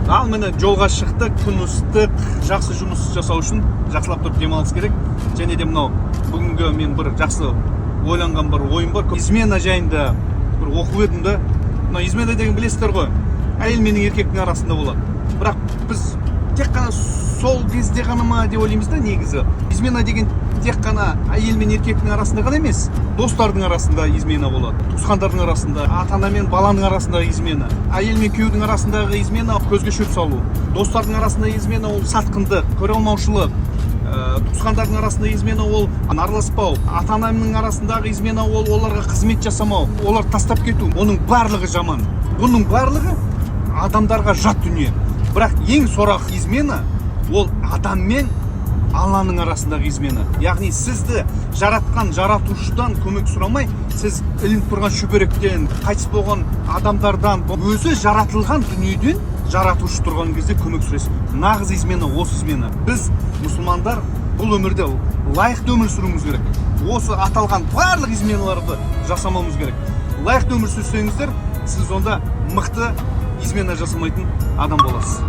Ал міне жолға шықтық, күн ыстық, жақсы жұмыс жасау үшін жақсылап тұрып демалыс керек. Және де мынау бүгінгі мен бір жақсы ойланған бір ойым бар. Измена жайында бір оқып едім да. Мына измена деген білесіздер ғой, әйел мен еркектің арасында болады. Бірақ біз тек қана сол кезде ғана ма деп ойлаймыз да негізі. Измена деген тек қана әйел мен еркектің арасында ғана емес, достардың арасында измена болады, туысқандардың арасында, ата-ана мен баланың арасындағы измена, әйел мен күйеудің арасындағы измена көзге шөп салу, достардың арасында измена ол сатқындық, көре алмаушылық, туысқандардың арасында измена ол араласпау, ата-ананың арасындағы измена ол оларға қызмет жасамау, олар тастап кету. Оның барлығы жаман. Бұның барлығы адамдарға жат дүние. Бірақ ең сорақ измена ол адам мен Алланың арасындағы измена. Яғни сізді жаратқан жаратушыдан көмек сұрамай, сіз ілініп тұрған шүберектен, қайтыс болған адамдардан, өзі жаратылған дүниеден жаратушы тұрған кезде көмек сұрайсыз. Нағыз измена осы измена. Біз мұсылмандар бұл өмірде лайықты өмір сүруіміз керек. Осы аталған барлық изменаларды жасамауымыз керек. Лайықты өмір сүрсеңіздер, сіз онда мықты измена жасамайтын адам боласыз.